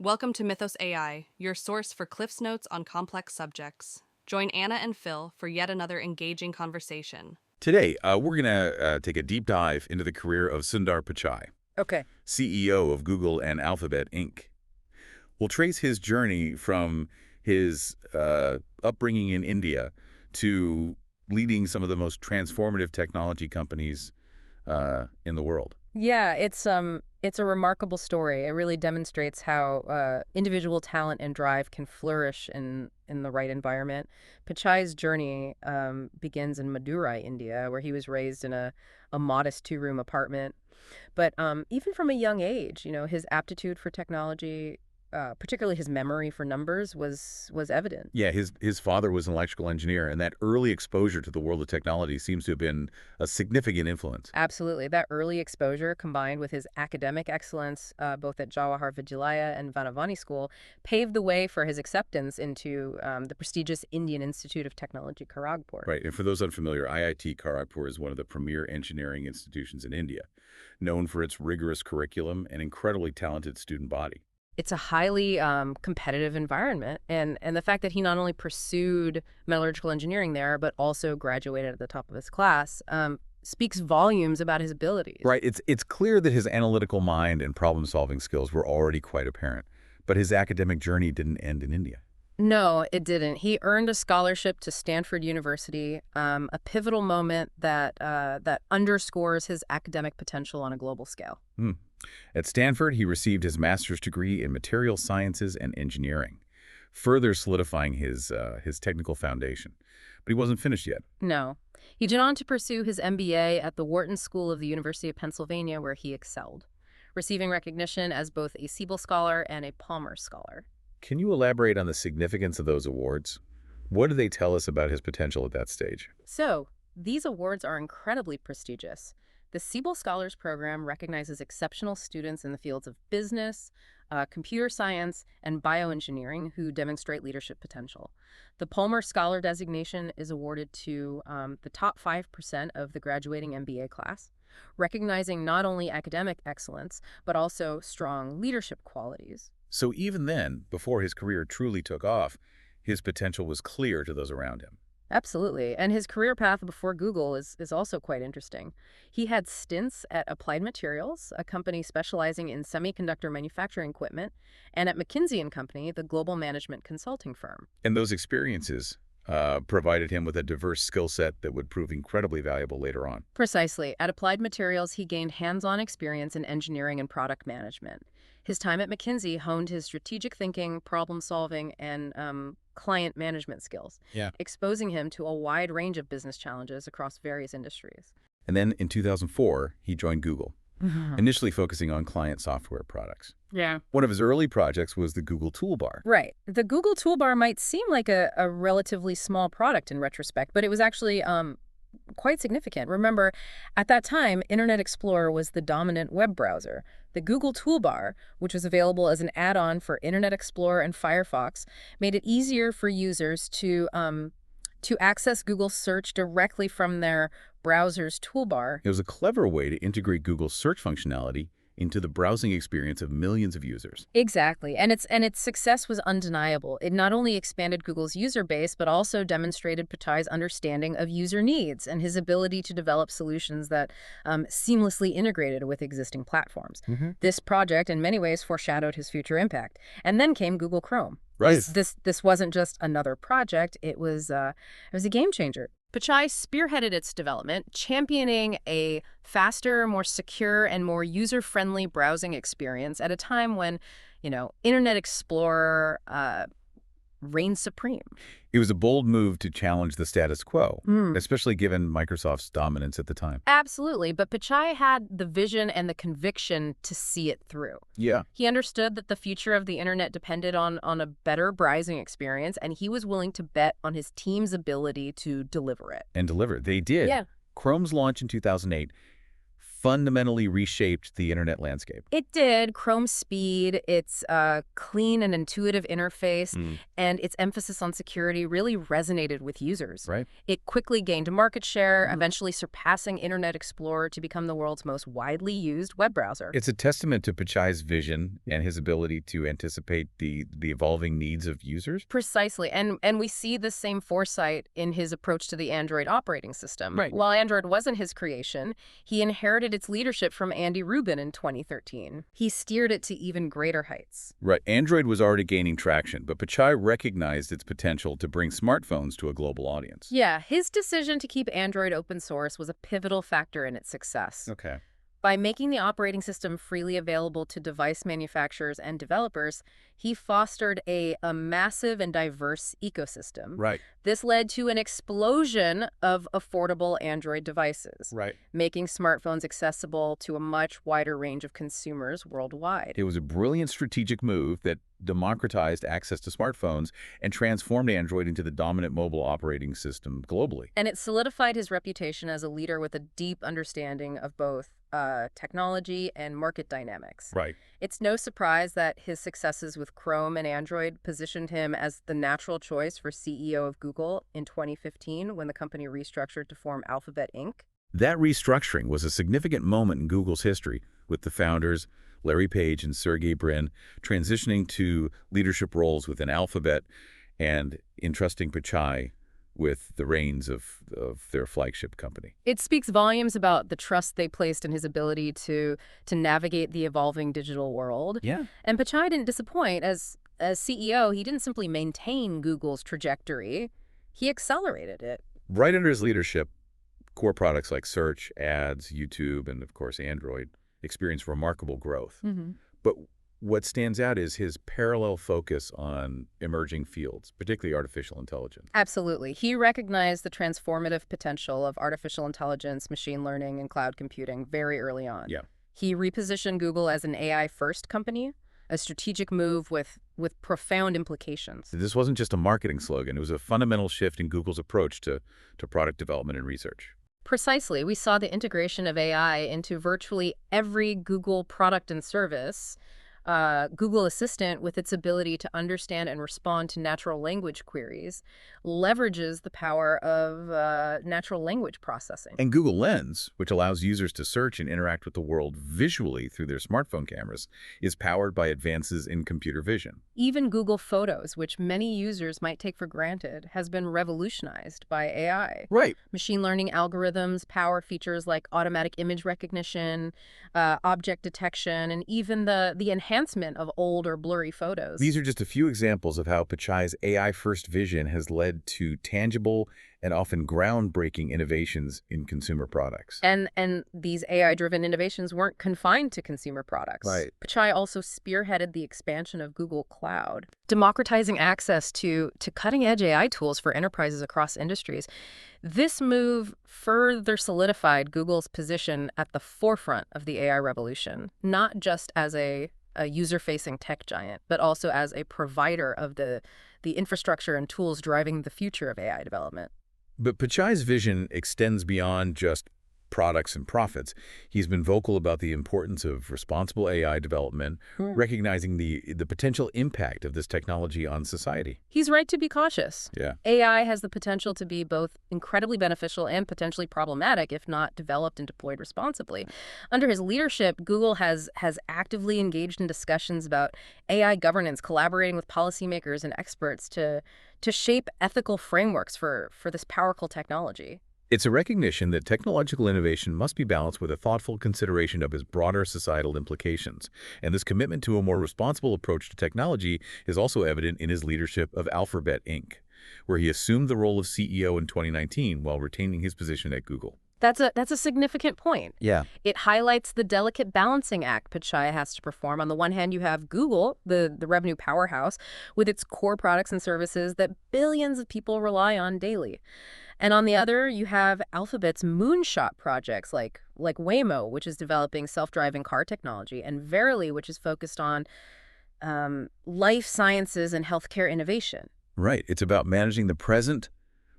Welcome to Mythos AI, your source for Cliff's Notes on complex subjects. Join Anna and Phil for yet another engaging conversation. Today, we're going to take a deep dive into the career of Sundar Pichai, Okay. CEO of Google and Alphabet, Inc. We'll trace his journey from his upbringing in India to leading some of the most transformative technology companies in the world. Yeah, it's a remarkable story. It really demonstrates how individual talent and drive can flourish in the right environment. Pichai's journey begins in Madurai, India, where he was raised in a modest two-room apartment. But even from a young age, his aptitude for technology, particularly his memory for numbers, was evident. Yeah, his father was an electrical engineer, and that early exposure to the world of technology seems to have been a significant influence. Absolutely. That early exposure, combined with his academic excellence, both at Jawahar Vidyalaya and Vanavani School, paved the way for his acceptance into the prestigious Indian Institute of Technology, Kharagpur. Right, and for those unfamiliar, IIT Kharagpur is one of the premier engineering institutions in India, known for its rigorous curriculum and incredibly talented student body. It's a highly competitive environment, and the fact that he not only pursued metallurgical engineering there, but also graduated at the top of his class, speaks volumes about his abilities. Right, it's clear that his analytical mind and problem-solving skills were already quite apparent, but his academic journey didn't end in India. No, it didn't. He earned a scholarship to Stanford University, a pivotal moment that underscores his academic potential on a global scale. Hmm. At Stanford, he received his master's degree in material sciences and engineering, further solidifying his technical foundation. But he wasn't finished yet. No. He went on to pursue his MBA at the Wharton School of the University of Pennsylvania, where he excelled, receiving recognition as both a Siebel Scholar and a Palmer Scholar. Can you elaborate on the significance of those awards? What do they tell us about his potential at that stage? So, these awards are incredibly prestigious. The Siebel Scholars Program recognizes exceptional students in the fields of business, computer science, and bioengineering who demonstrate leadership potential. The Palmer Scholar designation is awarded to the top 5% of the graduating MBA class, recognizing not only academic excellence, but also strong leadership qualities. So even then, before his career truly took off, his potential was clear to those around him. Absolutely. And his career path before Google is also quite interesting. He had stints at Applied Materials, a company specializing in semiconductor manufacturing equipment, and at McKinsey & Company, the global management consulting firm. And those experiences provided him with a diverse skill set that would prove incredibly valuable later on. Precisely. At Applied Materials, he gained hands-on experience in engineering and product management. His time at McKinsey honed his strategic thinking, problem-solving, and client management skills, exposing him to a wide range of business challenges across various industries. And then in 2004, he joined Google, initially focusing on client software products. Yeah. One of his early projects was the Google Toolbar. Right. The Google Toolbar might seem like a relatively small product in retrospect, but it was actually quite significant. Remember, at that time, Internet Explorer was the dominant web browser. The Google Toolbar, which was available as an add-on for Internet Explorer and Firefox, made it easier for users to access Google search directly from their browser's toolbar. It was a clever way to integrate Google's search functionality into the browsing experience of millions of users. Exactly. And its success was undeniable. It not only expanded Google's user base, but also demonstrated Pichai's understanding of user needs and his ability to develop solutions that seamlessly integrated with existing platforms. This project, in many ways, foreshadowed his future impact. And then came Google Chrome. Right. This wasn't just another project. It was a game changer. Pichai spearheaded its development, championing a faster, more secure, and more user-friendly browsing experience at a time when, Internet Explorer reigned supreme. It was a bold move to challenge the status quo, especially given Microsoft's dominance at the time. Absolutely, but Pichai had the vision and the conviction to see it through. Yeah. He understood that the future of the internet depended on a better browsing experience, and he was willing to bet on his team's ability to deliver it. And deliver. They did. Yeah. Chrome's launch in 2008 fundamentally reshaped the internet landscape. It did. Chrome's speed, its clean and intuitive interface, and its emphasis on security really resonated with users. Right. It quickly gained market share, eventually surpassing Internet Explorer to become the world's most widely used web browser. It's a testament to Pichai's vision and his ability to anticipate the evolving needs of users. Precisely. And we see the same foresight in his approach to the Android operating system. Right. While Android wasn't his creation, he inherited its leadership from Andy Rubin in 2013. He steered it to even greater heights. Right. Android was already gaining traction, but Pichai recognized its potential to bring smartphones to a global audience. Yeah, his decision to keep Android open source was a pivotal factor in its success. Okay. By making the operating system freely available to device manufacturers and developers, he fostered a massive and diverse ecosystem. Right. This led to an explosion of affordable Android devices, Right. making smartphones accessible to a much wider range of consumers worldwide. It was a brilliant strategic move that democratized access to smartphones and transformed Android into the dominant mobile operating system globally. And it solidified his reputation as a leader with a deep understanding of both technology and market dynamics. Right. It's no surprise that his successes with Chrome and Android positioned him as the natural choice for CEO of Google in 2015 when the company restructured to form Alphabet Inc. That restructuring was a significant moment in Google's history, with the founders, Larry Page and Sergey Brin, transitioning to leadership roles within Alphabet and entrusting Pichai with the reins of their flagship company. It speaks volumes about the trust they placed in his ability to navigate the evolving digital world. Yeah. And Pichai didn't disappoint. As CEO, he didn't simply maintain Google's trajectory, he accelerated it. Right under his leadership, core products like Search, Ads, YouTube, and of course Android experienced remarkable growth. But what stands out is his parallel focus on emerging fields, particularly artificial intelligence. Absolutely. He recognized the transformative potential of artificial intelligence, machine learning, and cloud computing very early on. Yeah. He repositioned Google as an AI-first company, a strategic move with profound implications. This wasn't just a marketing slogan. It was a fundamental shift in Google's approach to product development and research. Precisely. We saw the integration of AI into virtually every Google product and service. Google Assistant, with its ability to understand and respond to natural language queries, leverages the power of natural language processing. And Google Lens, which allows users to search and interact with the world visually through their smartphone cameras, is powered by advances in computer vision. Even Google Photos, which many users might take for granted, has been revolutionized by AI. Right. Machine learning algorithms power features like automatic image recognition, object detection, and even the enhancement of old or blurry photos. These are just a few examples of how Pichai's AI-first vision has led to tangible and often groundbreaking innovations in consumer products. And these AI-driven innovations weren't confined to consumer products. Right. Pichai also spearheaded the expansion of Google Cloud, democratizing access to cutting-edge AI tools for enterprises across industries. This move further solidified Google's position at the forefront of the AI revolution, not just as a user-facing tech giant, but also as a provider of the infrastructure and tools driving the future of AI development. But Pichai's vision extends beyond just products and profits. He's been vocal about the importance of responsible AI development, recognizing the potential impact of this technology on society. He's right to be cautious. Yeah. AI has the potential to be both incredibly beneficial and potentially problematic if not developed and deployed responsibly. Under his leadership, Google has actively engaged in discussions about AI governance, collaborating with policymakers and experts to shape ethical frameworks for this powerful technology. It's a recognition that technological innovation must be balanced with a thoughtful consideration of its broader societal implications. And this commitment to a more responsible approach to technology is also evident in his leadership of Alphabet Inc., where he assumed the role of CEO in 2019 while retaining his position at Google. That's a significant point. Yeah. It highlights the delicate balancing act Pichai has to perform. On the one hand, you have Google, the revenue powerhouse, with its core products and services that billions of people rely on daily. And on the other, you have Alphabet's moonshot projects like Waymo, which is developing self-driving car technology, and Verily, which is focused on life sciences and healthcare innovation. Right. It's about managing the present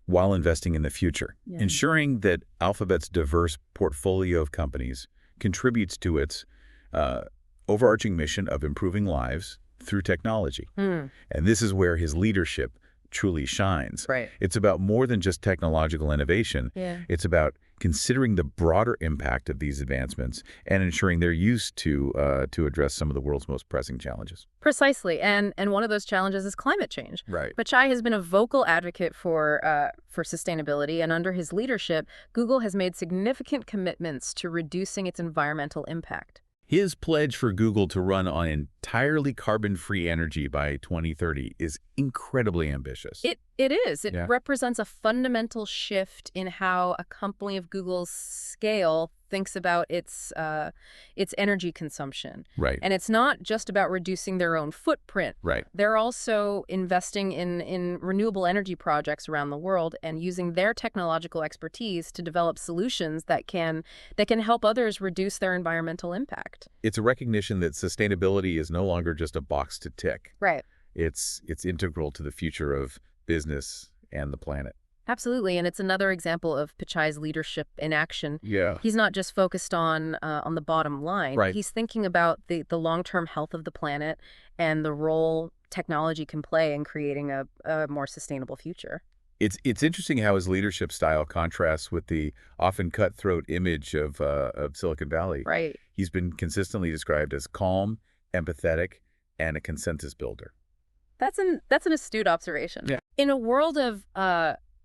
while investing in the future, ensuring that Alphabet's diverse portfolio of companies contributes to its uh, overarching mission of improving lives through technology. Hmm. And this is where his leadership truly shines. Right. It's about more than just technological innovation. Yeah. It's about considering the broader impact of these advancements and ensuring they're used to address some of the world's most pressing challenges. Precisely, and one of those challenges is climate change. Right. Pichai has been a vocal advocate for sustainability, and under his leadership, Google has made significant commitments to reducing its environmental impact. His pledge for Google to run on entirely carbon-free energy by 2030 is incredibly ambitious. It is. It Yeah. represents a fundamental shift in how a company of Google's scale thinks about its energy consumption. Right. And it's not just about reducing their own footprint. Right. They're also investing in renewable energy projects around the world and using their technological expertise to develop solutions that can help others reduce their environmental impact. It's a recognition that sustainability is no longer just a box to tick. Right. It's integral to the future of business and the planet. Absolutely, and it's another example of Pichai's leadership in action. Yeah. He's not just focused on the bottom line. Right. He's thinking about the long-term health of the planet and the role technology can play in creating a more sustainable future. It's interesting how his leadership style contrasts with the often cutthroat image of Silicon Valley. Right. He's been consistently described as calm, empathetic, and a consensus builder. That's an astute observation. Yeah. In a world of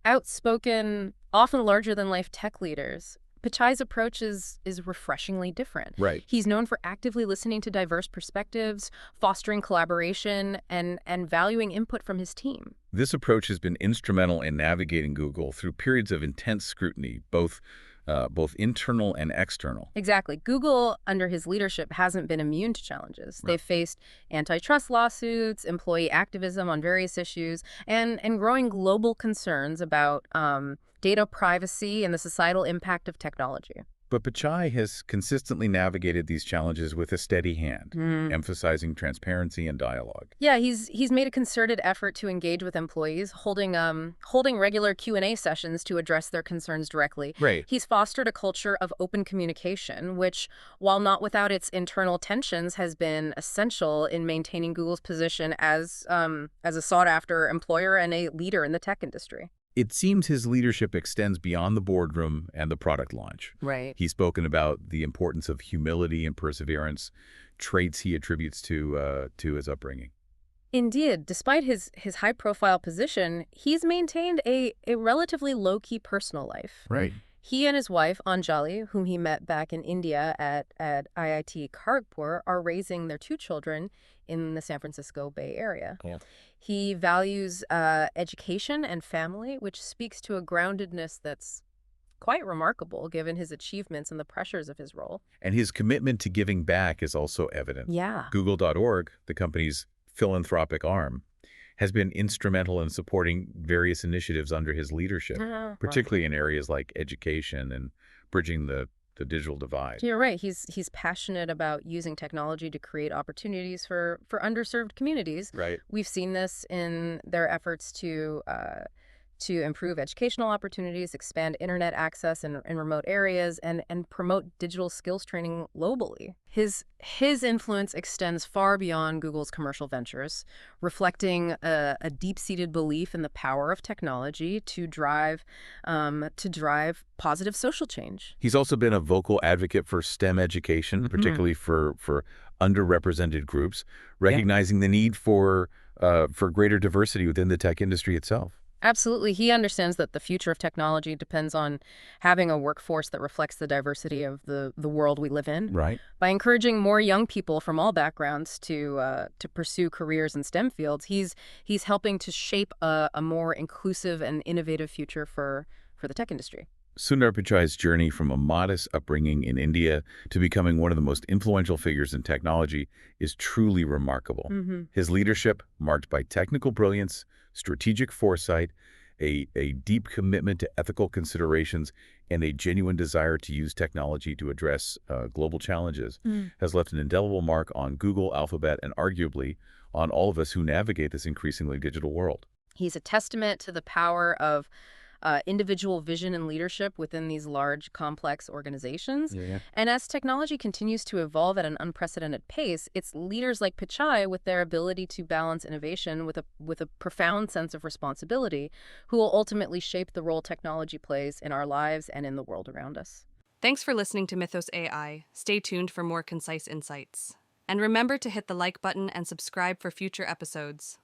outspoken, often larger-than-life tech leaders, Pichai's approach is refreshingly different. Right. He's known for actively listening to diverse perspectives, fostering collaboration, and valuing input from his team. This approach has been instrumental in navigating Google through periods of intense scrutiny, both internal and external. Exactly. Google, under his leadership, hasn't been immune to challenges. Right. They've faced antitrust lawsuits, employee activism on various issues, and growing global concerns about data privacy and the societal impact of technology. But Pichai has consistently navigated these challenges with a steady hand, emphasizing transparency and dialogue. Yeah, he's made a concerted effort to engage with employees, holding regular Q&A sessions to address their concerns directly. Right. He's fostered a culture of open communication, which, while not without its internal tensions, has been essential in maintaining Google's position as a sought-after employer and a leader in the tech industry. It seems his leadership extends beyond the boardroom and the product launch. Right. He's spoken about the importance of humility and perseverance, traits he attributes to his upbringing. Indeed, despite his high-profile position, he's maintained a relatively low-key personal life. Right. He and his wife, Anjali, whom he met back in India at IIT Kharagpur, are raising their 2 children in the San Francisco Bay Area. Cool. He values education and family, which speaks to a groundedness that's quite remarkable given his achievements and the pressures of his role. And his commitment to giving back is also evident. Yeah. Google.org, the company's philanthropic arm, has been instrumental in supporting various initiatives under his leadership, particularly in areas like education and bridging the digital divide. You're right. He's passionate about using technology to create opportunities for underserved communities. Right. We've seen this in their efforts to improve educational opportunities, expand internet access in remote areas, and promote digital skills training globally. His influence extends far beyond Google's commercial ventures, reflecting a deep-seated belief in the power of technology to drive positive social change. He's also been a vocal advocate for STEM education, particularly for underrepresented groups, recognizing the need for greater diversity within the tech industry itself. Absolutely. He understands that the future of technology depends on having a workforce that reflects the diversity of the world we live in. Right. By encouraging more young people from all backgrounds to pursue careers in STEM fields, he's helping to shape a more inclusive and innovative future for the tech industry. Sundar Pichai's journey from a modest upbringing in India to becoming one of the most influential figures in technology is truly remarkable. His leadership, marked by technical brilliance, strategic foresight, a deep commitment to ethical considerations, and a genuine desire to use technology to address global challenges, has left an indelible mark on Google, Alphabet, and arguably on all of us who navigate this increasingly digital world. He's a testament to the power of individual vision and leadership within these large, complex organizations. Yeah, yeah. And as technology continues to evolve at an unprecedented pace, it's leaders like Pichai, with their ability to balance innovation with a profound sense of responsibility, who will ultimately shape the role technology plays in our lives and in the world around us. Thanks for listening to Mythos AI. Stay tuned for more concise insights. And remember to hit the like button and subscribe for future episodes.